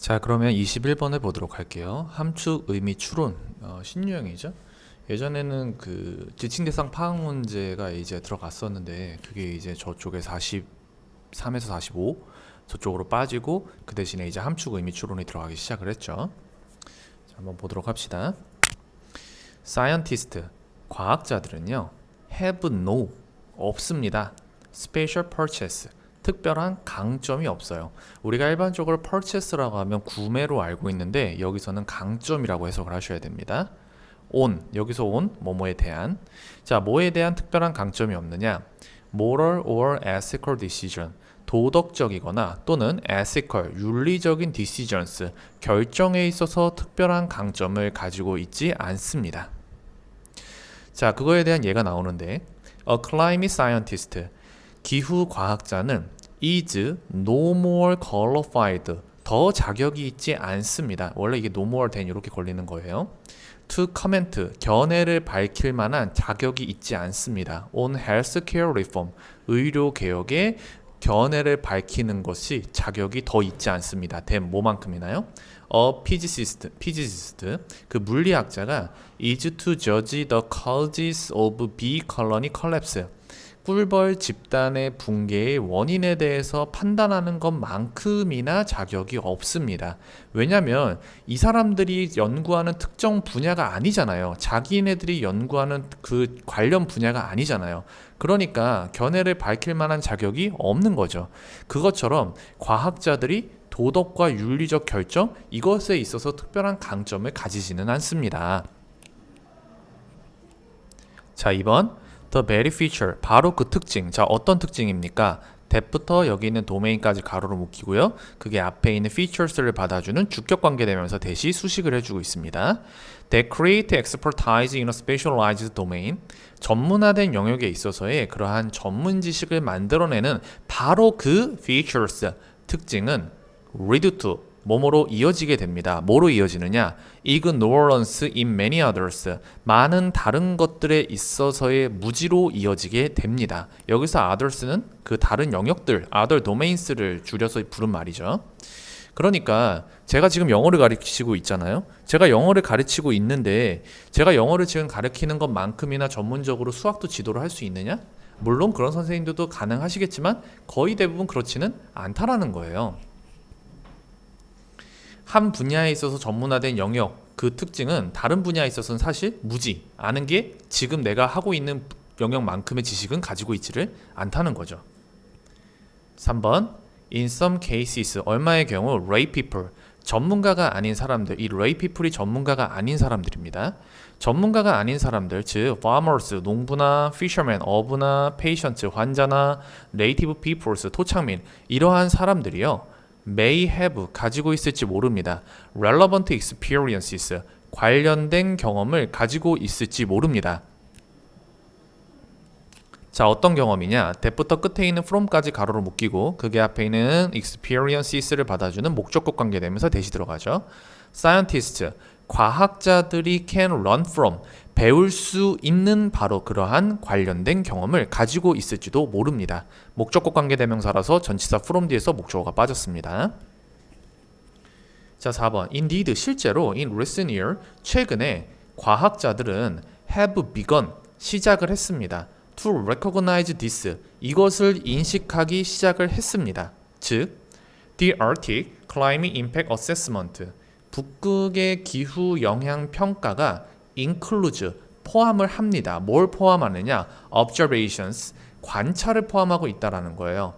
자, 그러면 21번을 보도록 할게요. 함축 의미 추론, 신유형이죠. 예전에는 그 지칭 대상 파악 문제가 이제 들어갔었는데 그게 이제 저쪽에 43에서 45 저쪽으로 빠지고 그 대신에 이제 함축 의미 추론이 들어가기 시작을 했죠. 자, 한번 보도록 합시다. Scientist, 과학자들은요, have no, 없습니다. Special purchase, 특별한 강점이 없어요. 우리가 일반적으로 purchase라고 하면 구매로 알고 있는데 여기서는 강점이라고 해석을 하셔야 됩니다. on, 여기서 on, 뭐뭐에 대한. 자, 뭐에 대한 특별한 강점이 없느냐? moral or ethical decision, 도덕적이거나 또는 ethical, 윤리적인 decisions, 결정에 있어서 특별한 강점을 가지고 있지 않습니다. 자, 그거에 대한 예가 나오는데 A climate scientist, 기후 과학자는 is no more qualified, 더 자격이 있지 않습니다. 원래 이게 no more than 이렇게 걸리는 거예요. To comment, 견해를 밝힐 만한 자격이 있지 않습니다. On healthcare reform, 의료 개혁에 견해를 밝히는 것이 자격이 더 있지 않습니다. than 뭐만큼이나요? A physicist, 그 물리학자가 is to judge the causes of bee colony collapse, 꿀벌 집단의 붕괴의 원인에 대해서 판단하는 것만큼이나 자격이 없습니다. 왜냐하면 이 사람들이 연구하는 특정 분야가 아니잖아요. 자기네들이 연구하는 그 관련 분야가 아니잖아요. 그러니까 견해를 밝힐 만한 자격이 없는 거죠. 그것처럼 과학자들이 도덕과 윤리적 결정, 이것에 있어서 특별한 강점을 가지지는 않습니다. 자, 2번 The very feature, 바로 그 특징. 자, 어떤 특징입니까? that부터 여기 있는 도메인까지 가로로 묶이고요. 그게 앞에 있는 features를 받아주는 주격관계되면서 대시 수식을 해주고 있습니다. That create expertise in a specialized domain, 전문화된 영역에 있어서의 그러한 전문 지식을 만들어내는 바로 그 features, 특징은 lead to, 뭐뭐로 이어지게 됩니다. 뭐로 이어지느냐? ignorance in many others, 많은 다른 것들에 있어서의 무지로 이어지게 됩니다. 여기서 others는 그 다른 영역들, other domains를 줄여서 부른 말이죠. 그러니까 제가 지금 영어를 가르치고 있잖아요. 제가 영어를 가르치고 있는데 제가 영어를 지금 가르치는 것만큼이나 전문적으로 수학도 지도를 할 수 있느냐? 물론 그런 선생님들도 가능하시겠지만 거의 대부분 그렇지는 않다라는 거예요. 한 분야에 있어서 전문화된 영역, 그 특징은 다른 분야에 있어서는 사실 무지, 아는 게 지금 내가 하고 있는 영역만큼의 지식은 가지고 있지를 않다는 거죠. 3번 In some cases, 얼마의 경우 lay people, 전문가가 아닌 사람들, 이 lay people이 전문가가 아닌 사람들입니다. 전문가가 아닌 사람들, 즉 farmers, 농부나 fishermen, 어부나 patient, 환자나 native peoples, 토착민, 이러한 사람들이요, may have, 가지고 있을지 모릅니다. relevant experiences, 관련된 경험을 가지고 있을지 모릅니다. 자, 어떤 경험이냐? that부터 끝에 있는 from까지 가로로 묶이고 그게 앞에 있는 experiences를 받아주는 목적격 관계되면서 대시 들어가죠. scientist, 과학자들이 can learn from, 배울 수 있는 바로 그러한 관련된 경험을 가지고 있을지도 모릅니다. 목적격 관계대명사라서 전치사 from 뒤에서 목적어가 빠졌습니다. 자, 4번 Indeed, 실제로 in recent year, 최근에 과학자들은 have begun, 시작을 했습니다. To recognize this, 이것을 인식하기 시작을 했습니다. 즉, the Arctic Climate Impact Assessment, 북극의 기후 영향 평가가 includes, 포함을 합니다. 뭘 포함하느냐? observations, 관찰을 포함하고 있다라는 거예요.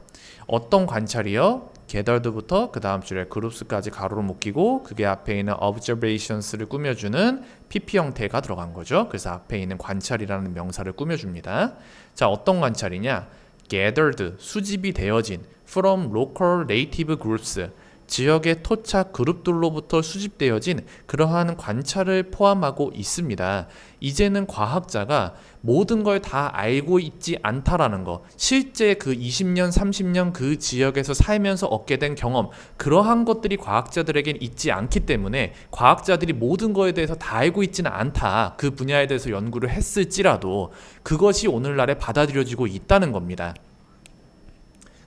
어떤 관찰이요? gathered부터 그 다음 줄에 groups까지 가로로 묶이고 그게 앞에 있는 observations를 꾸며주는 PP 형태가 들어간 거죠. 그래서 앞에 있는 관찰이라는 명사를 꾸며줍니다. 자, 어떤 관찰이냐? gathered, 수집이 되어진 from local native groups, 지역의 토착 그룹들로부터 수집되어진 그러한 관찰을 포함하고 있습니다. 이제는 과학자가 모든 걸 다 알고 있지 않다라는 거, 실제 그 20년, 30년 그 지역에서 살면서 얻게 된 경험, 그러한 것들이 과학자들에겐 있지 않기 때문에 과학자들이 모든 거에 대해서 다 알고 있지는 않다. 그 분야에 대해서 연구를 했을지라도 그것이 오늘날에 받아들여지고 있다는 겁니다.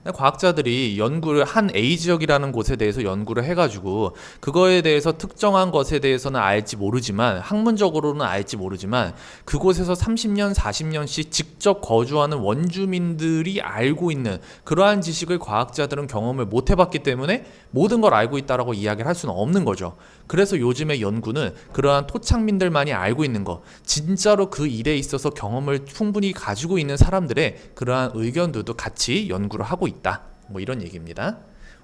과학자들이 연구를 한 A 지역이라는 곳에 대해서 연구를 해가지고 그거에 대해서 특정한 것에 대해서는 알지 모르지만 학문적으로는 알지 모르지만 그곳에서 30년, 40년씩 직접 거주하는 원주민들이 알고 있는 그러한 지식을 과학자들은 경험을 못 해봤기 때문에 모든 걸 알고 있다라고 이야기를 할 수는 없는 거죠. 그래서 요즘의 연구는 그러한 토착민들만이 알고 있는 거, 진짜로 그 일에 있어서 경험을 충분히 가지고 있는 사람들의 그러한 의견들도 같이 연구를 하고 있다. 뭐 이런 얘기입니다.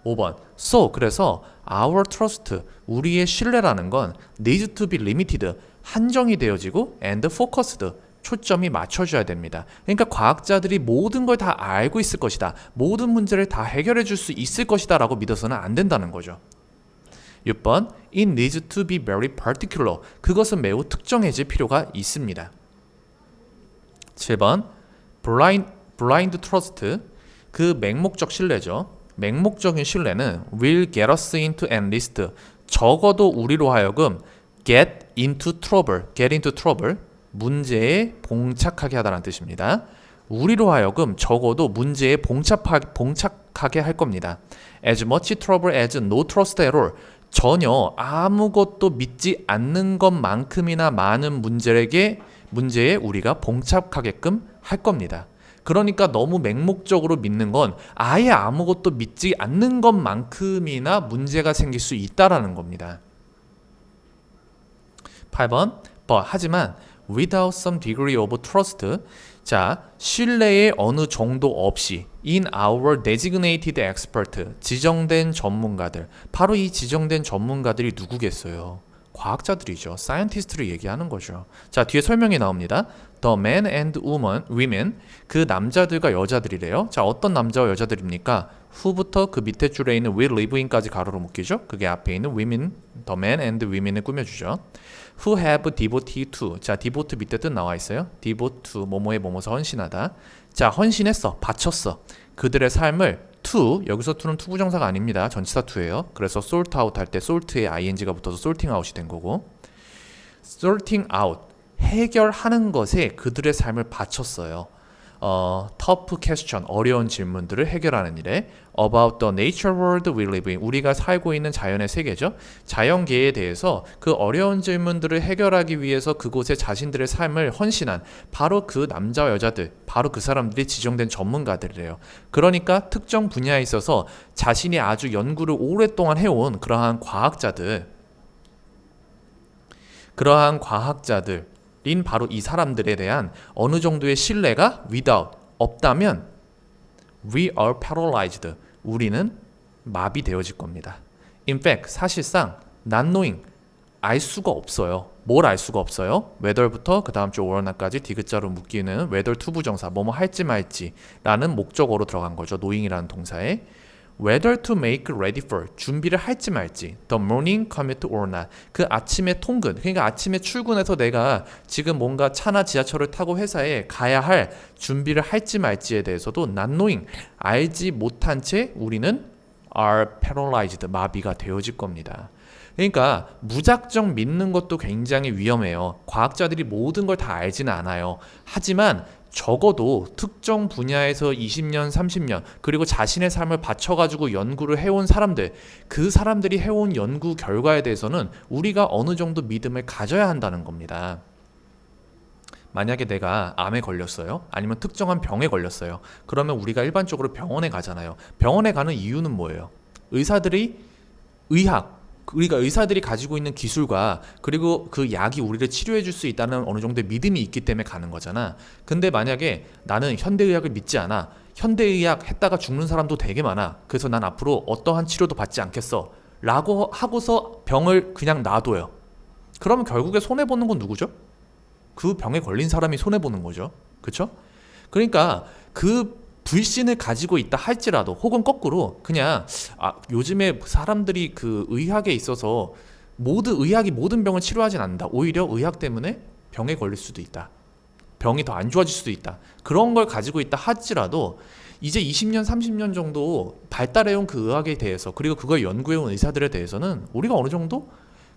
5번. So, 그래서 our trust, 우리의 신뢰라는 건 needs to be limited, 한정이 되어지고 and focused, 초점이 맞춰져야 됩니다. 그러니까 과학자들이 모든 걸 다 알고 있을 것이다. 모든 문제를 다 해결해 줄 수 있을 것이다 라고 믿어서는 안 된다는 거죠. 6번. It needs to be very particular. 그것은 매우 특정해질 필요가 있습니다. 7번. Blind trust. 그 맹목적 신뢰죠. 맹목적인 신뢰는 will get us into enlist. 적어도 우리로 하여금 get into trouble. 문제에 봉착하게 하다는 뜻입니다. 우리로 하여금 적어도 문제에 봉착하게 할 겁니다. As much trouble as no trust at all. 전혀 아무것도 믿지 않는 것만큼이나 많은 문제에 우리가 봉착하게끔 할 겁니다. 그러니까 너무 맹목적으로 믿는 건 아예 아무것도 믿지 않는 것만큼이나 문제가 생길 수 있다라는 겁니다. 8번. 하지만 without some degree of trust, 자, 신뢰의 어느 정도 없이 in our designated expert, 지정된 전문가들, 바로 이 지정된 전문가들이 누구겠어요? 과학자들이죠. scientist를 얘기하는 거죠. 자, 뒤에 설명이 나옵니다. The men and women, 그 남자들과 여자들이래요. 자, 어떤 남자와 여자들입니까? who부터 그 밑에 줄에 있는 will live in까지 가로로 묶이죠. 그게 앞에 있는 women, the men and women을 꾸며주죠. who have devoted to, 자, devote 밑에 뜻 나와 있어요. devote to, 뭐뭐에 뭐뭐서 헌신하다. 자, 헌신했어, 바쳤어. 그들의 삶을 to, 여기서 to는 투부정사가 아닙니다. 전치사 to예요. 그래서 sort out 할 때 salt에 ing가 붙어서 sorting out이 된 거고, sorting out, 해결하는 것에 그들의 삶을 바쳤어요. tough question, 어려운 질문들을 해결하는 일에 about the nature world we live in, 우리가 살고 있는 자연의 세계죠. 자연계에 대해서 그 어려운 질문들을 해결하기 위해서 그곳에 자신들의 삶을 헌신한 바로 그 남자와 여자들, 바로 그 사람들이 지정된 전문가들이래요. 그러니까 특정 분야에 있어서 자신이 아주 연구를 오랫동안 해온 그러한 과학자들인 바로 이 사람들에 대한 어느 정도의 신뢰가 without, 없다면 we are paralyzed, 우리는 마비되어질 겁니다. In fact, 사실상 not knowing, 알 수가 없어요. 뭘 알 수가 없어요? whether부터 그 다음 줄 or not까지 디귿자로 묶이는 whether 투부정사, 뭐뭐 할지 말지 라는 목적어로 들어간 거죠. knowing이라는 동사에 whether to make ready for, 준비를 할지 말지, the morning commute or not, 그 아침의 통근, 그러니까 아침에 출근해서 내가 지금 뭔가 차나 지하철을 타고 회사에 가야 할 준비를 할지 말지에 대해서도 not knowing, 알지 못한 채 우리는 are paralyzed, 마비가 되어질 겁니다. 그러니까 무작정 믿는 것도 굉장히 위험해요. 과학자들이 모든 걸 다 알지는 않아요. 하지만 적어도 특정 분야에서 20년, 30년 그리고 자신의 삶을 바쳐가지고 연구를 해온 사람들, 그 사람들이 해온 연구 결과에 대해서는 우리가 어느 정도 믿음을 가져야 한다는 겁니다. 만약에 내가 암에 걸렸어요. 아니면 특정한 병에 걸렸어요. 그러면 우리가 일반적으로 병원에 가잖아요. 병원에 가는 이유는 뭐예요? 우리가 의사들이 가지고 있는 기술과 그리고 그 약이 우리를 치료해 줄 수 있다는 어느 정도의 믿음이 있기 때문에 가는 거잖아. 근데 만약에 나는 현대의학을 믿지 않아. 현대의학 했다가 죽는 사람도 되게 많아. 그래서 난 앞으로 어떠한 치료도 받지 않겠어 라고 하고서 병을 그냥 놔둬요. 그러면 결국에 손해보는 건 누구죠? 그 병에 걸린 사람이 손해보는 거죠. 그쵸? 그러니까 그 불신을 가지고 있다 할지라도, 혹은 거꾸로 그냥 요즘에 사람들이 그 의학에 있어서 의학이 모든 병을 치료하진 않는다. 오히려 의학 때문에 병에 걸릴 수도 있다. 병이 더 안 좋아질 수도 있다. 그런 걸 가지고 있다 할지라도 이제 20년, 30년 정도 발달해온 그 의학에 대해서, 그리고 그걸 연구해온 의사들에 대해서는 우리가 어느 정도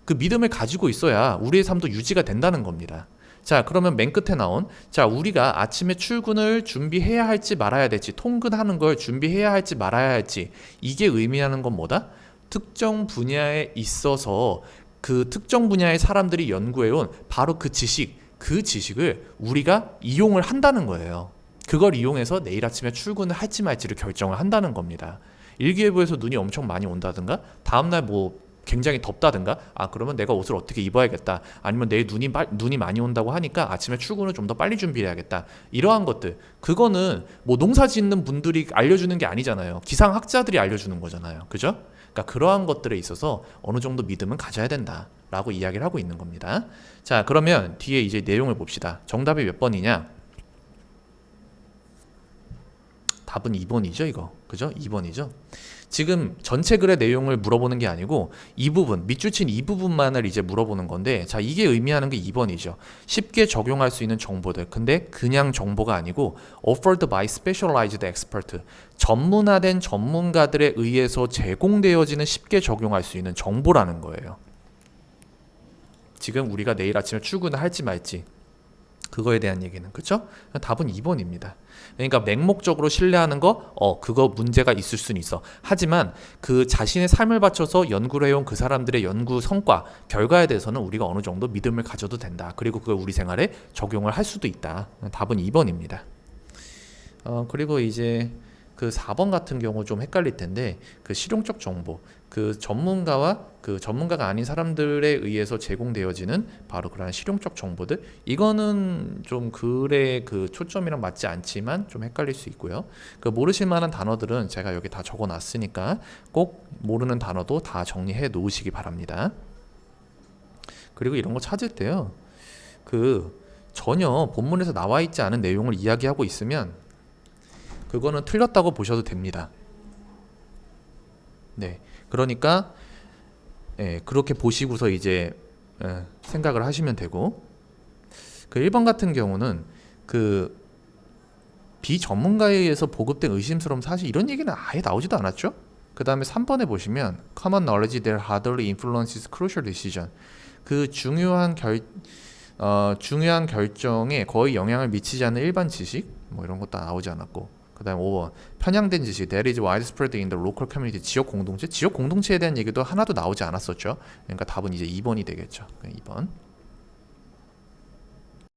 그 믿음을 가지고 있어야 우리의 삶도 유지가 된다는 겁니다. 자, 그러면 맨 끝에 나온 자, 우리가 아침에 출근을 준비해야 할지 말아야 될지, 통근하는 걸 준비해야 할지 말아야 할지, 이게 의미하는 건 뭐다? 특정 분야에 있어서 그 특정 분야의 사람들이 연구해온 바로 그 지식을 우리가 이용을 한다는 거예요. 그걸 이용해서 내일 아침에 출근을 할지 말지를 결정을 한다는 겁니다. 일기예보에서 눈이 엄청 많이 온다든가, 다음날 뭐 굉장히 덥다든가, 그러면 내가 옷을 어떻게 입어야겠다, 아니면 내일 눈이 많이 온다고 하니까 아침에 출근을 좀 더 빨리 준비해야겠다, 이러한 것들, 그거는 뭐 농사 짓는 분들이 알려주는 게 아니잖아요. 기상학자들이 알려주는 거잖아요. 그죠? 그러니까 그러한 것들에 있어서 어느 정도 믿음은 가져야 된다 라고 이야기를 하고 있는 겁니다. 자, 그러면 뒤에 이제 내용을 봅시다. 정답이 몇 번이냐? 답은 2번이죠, 이거. 그죠? 2번이죠. 지금 전체 글의 내용을 물어보는 게 아니고 이 부분, 밑줄 친 이 부분만을 이제 물어보는 건데, 자, 이게 의미하는 게 2번이죠. 쉽게 적용할 수 있는 정보들. 근데 그냥 정보가 아니고 offered by specialized expert. 전문화된 전문가들에 의해서 제공되어지는 쉽게 적용할 수 있는 정보라는 거예요. 지금 우리가 내일 아침에 출근을 할지 말지, 그거에 대한 얘기는, 그쵸? 답은 2번입니다. 그러니까 맹목적으로 신뢰하는 거, 그거 문제가 있을 수는 있어. 하지만 그 자신의 삶을 바쳐서 연구를 해온 그 사람들의 연구 성과, 결과에 대해서는 우리가 어느 정도 믿음을 가져도 된다. 그리고 그걸 우리 생활에 적용을 할 수도 있다. 답은 2번입니다. 그리고 이제 그 4번 같은 경우 좀 헷갈릴 텐데, 그 실용적 정보, 그 전문가와 그 전문가가 아닌 사람들에 의해서 제공되어지는 바로 그러한 실용적 정보들, 이거는 좀 글의 그 초점이랑 맞지 않지만 좀 헷갈릴 수 있고요. 그 모르실 만한 단어들은 제가 여기 다 적어 놨으니까 꼭 모르는 단어도 다 정리해 놓으시기 바랍니다. 그리고 이런 거 찾을 때요, 그 전혀 본문에서 나와 있지 않은 내용을 이야기하고 있으면 그거는 틀렸다고 보셔도 됩니다. 네, 그러니까 그렇게 보시고서 이제 생각을 하시면 되고, 그 1번 같은 경우는 그 비전문가에 의해서 보급된 의심스러움, 사실 이런 얘기는 아예 나오지도 않았죠. 그 다음에 3번에 보시면 common knowledge that hardly influences crucial decision. 그 중요한 결정에 거의 영향을 미치지 않는 일반 지식, 뭐 이런 것도 나오지 않았고, 그 다음에 5번 편향된 지식 that is widespread in the local community. 지역 공동체에 대한 얘기도 하나도 나오지 않았었죠. 그러니까 답은 이제 2번이 되겠죠. 2번.